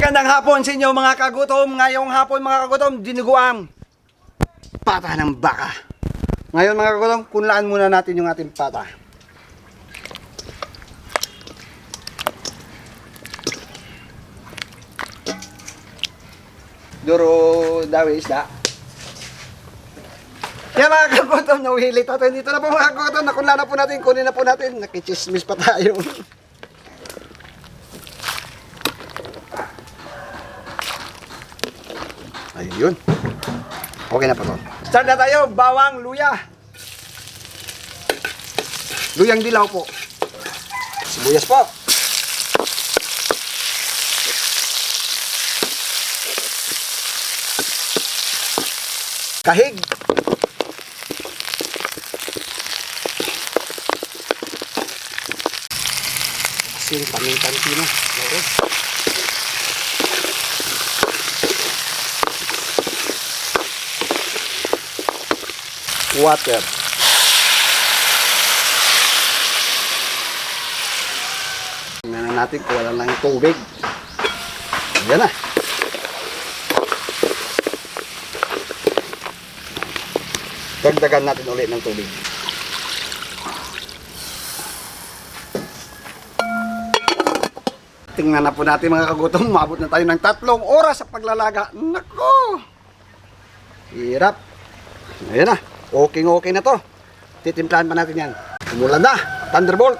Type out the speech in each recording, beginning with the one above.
Magandang hapon sa inyo mga kagutom. Ngayong hapon mga kagutom, dinuguang pata ng baka. Ngayon mga kagutom, kunlaan muna natin yung ating pata. Duro dawi isda. Yan mga kagutom, nawihilit natin. Dito na po mga kagutom, nakunlaan na po natin, kunin na po natin. Nakichismis pa tayo. Ayun. Okay na po to. Start na tayo. Bawang luya. Luyang dilaw po. Sibuyas po. Kahig. Asin, pamintan pino. Laos. Water. Tingnan natin kung wala lang tubig. Ayan na. Dagdagan natin ulit ng tubig. Tingnan na po natin mga kagutom. Umabot na tayo ng 3 oras sa paglalaga. Nako! Hirap. Ayan na. Okay na to. Titimplahan pa natin yan. Umulan na. Thunderbolt.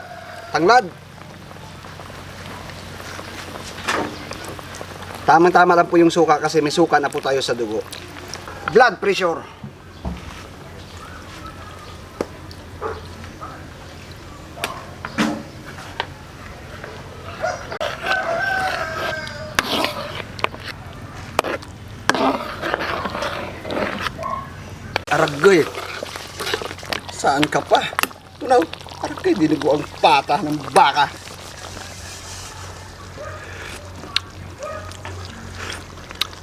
Tanglad. Tama-tama lang po yung suka kasi may suka na po tayo sa dugo. Blood pressure. Aragay. Saan ka pa? Tunaw, aragay, dinugo ang pata ng baka.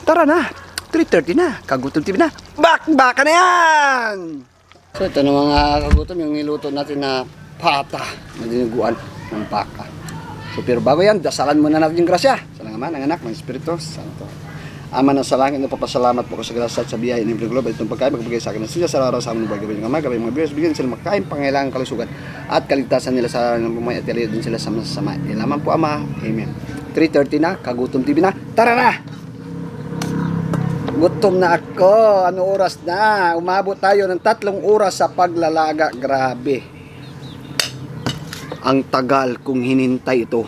Tara na, 3:30 na, kagutom TV na. Baka na yan! So ito na mga kagutom, yung niluto natin na pata na dinuguan ng baka. So pero bago yan, dasalan muna natin yung grasya. Sa Ama, ng Anak, ng Espiritu Santo. Ama ng salangit, napapasalamat po ko sa grasya at sa biyaya ng globe. Itong pagkain, magbigay sa akin ng siya sa araw sa amin ng bagay ng Ama. Gabay mga biyos, bigyan sila makain, pangailangan kalusugan at kaligtasan nila sa ng bumay at yaliyo din sila sa masasama. Ilaman po Ama. Amen. 3:30 na, kagutom TV na. Tara na! Gutom na ako. Ano oras na? Umabot tayo ng 3 oras sa paglalaga. Grabe. Ang tagal kung hinintay ito.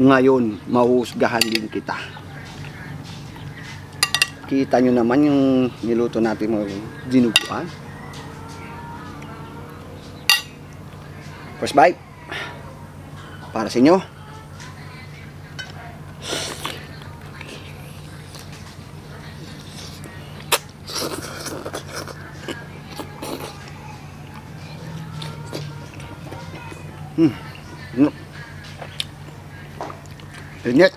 Ngayon, mahusgahan din kita. Kita nyo naman yung niluto natin mga dinuguan. First bite. Para sa inyo. Init.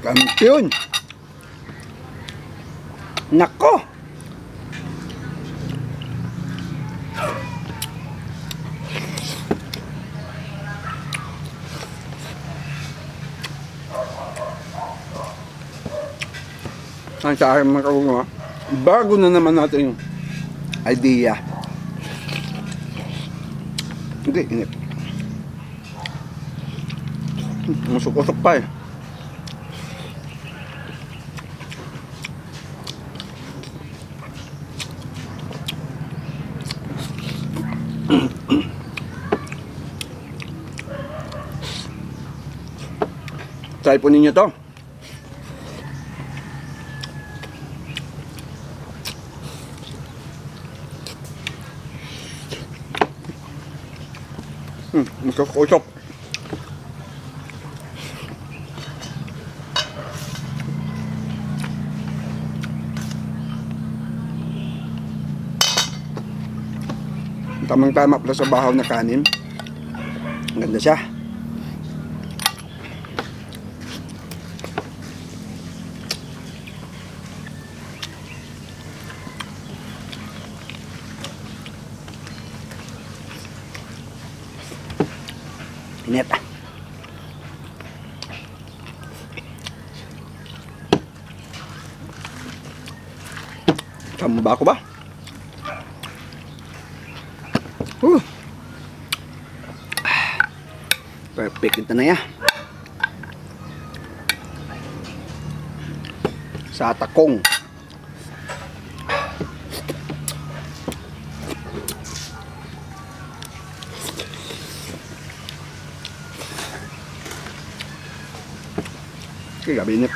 Kampiyon. Nako. Ang sa akin mga kagutom, bago na naman natin yung idea. Hindi, init. Masuk-usok pa eh. Try po ninyo to. Masuk-usok. Tamang-tama pala sa bahaw na kanin. Ganda siya. Tama ba ako ba? Uh. Perfect ito na yan. Sa takong. Kaya gabi inip.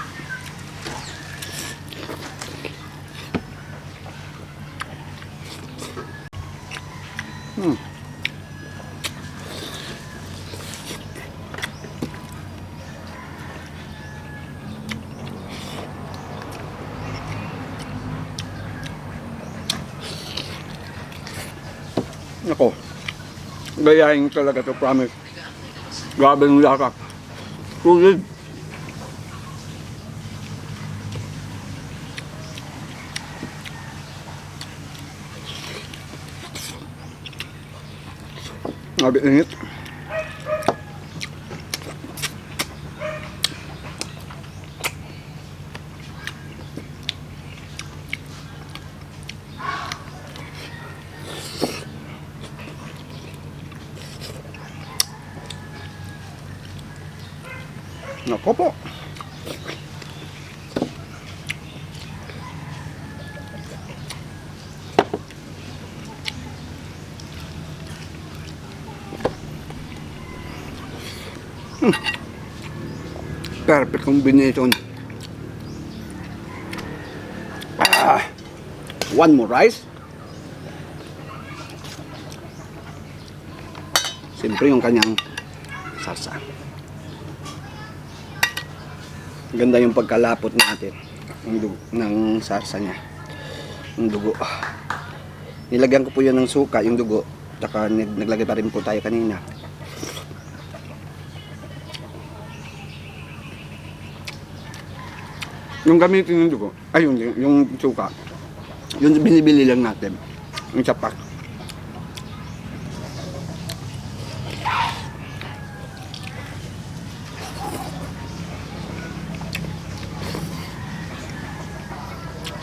Nako, gayahin talaga to, promise. Grabe ng laka. Sulit. Grabe init. Nako po. Perfect combination. One more rice. Siyempre yung kanyang sarsa. Ganda yung pagkalapot natin ng, ng sarsa niya. Yung dugo. Nilagyan ko po yun ng suka, yung dugo. Tsaka naglagay pa rin po tayo kanina. Yung gamitin yung dugo, ay yung suka, yung binibili lang natin, yung sapak.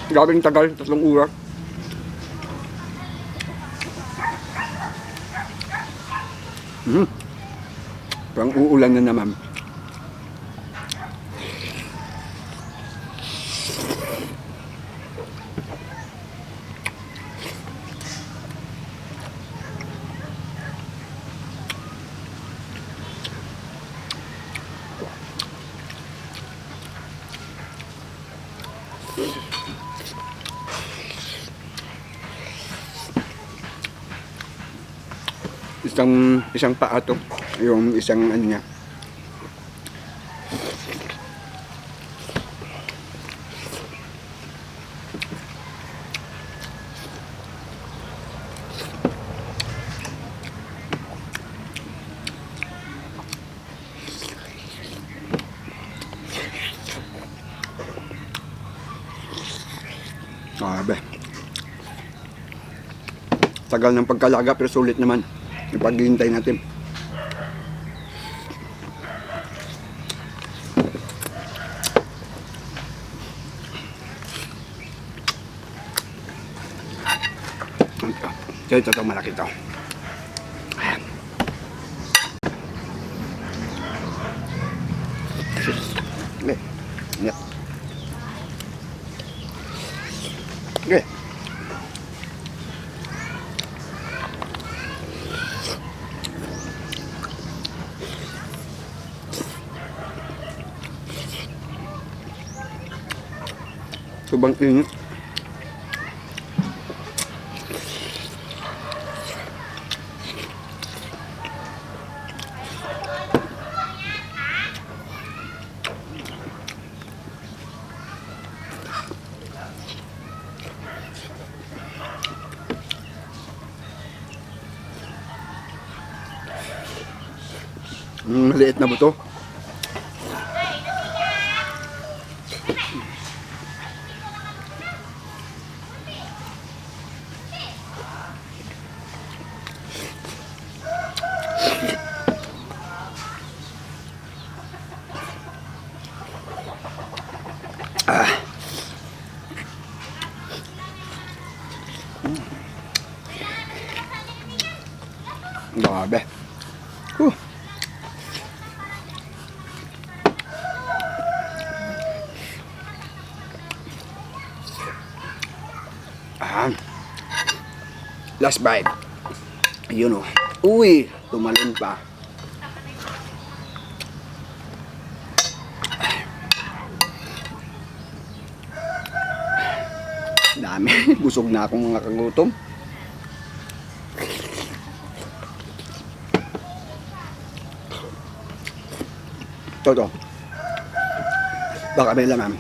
Gabing tagal, 3 oras. Parang uulan na naman. Isang paa to, yung isang ano niya. Grabe. Tagal ng pagkalaga pero sulit naman yung paghihintay natin. Ito itong malaki ito. Okay. Ingat. Okay. Sobrang init. Maliit na buto. Suabe. Huh. Last bite. Yun o. Uy, tumalon pa. Dami. Busog na akong mga kagutom. Toto. Baka may laman.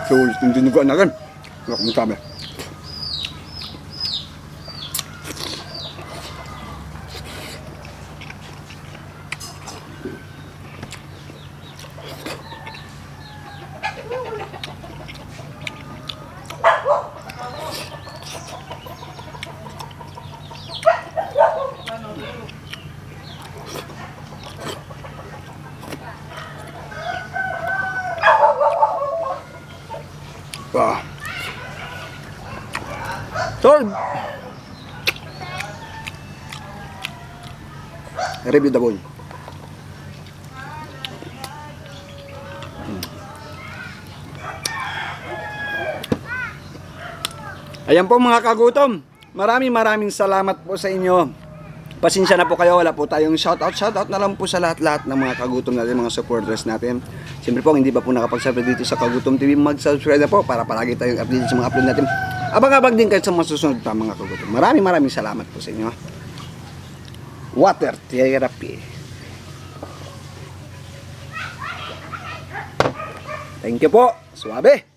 So, hindi dinuguan na rin. Wala kong sabi. Wow. Tol. Review the bowl. Ayan po mga kagutom. Maraming salamat po sa inyo. Pasensya na po kayo, wala po tayong shoutout na lang po sa lahat-lahat ng mga kagutom natin, mga supporters natin. Siyempre po, hindi pa po nakapag-subscribe dito sa Kagutom TV, mag-subscribe na po para palagi tayong update sa mga upload natin. Abang-abang din kayo sa mga susunod pa mga kagutom. Maraming salamat po sa inyo. Water therapy. Thank you po. Suabe.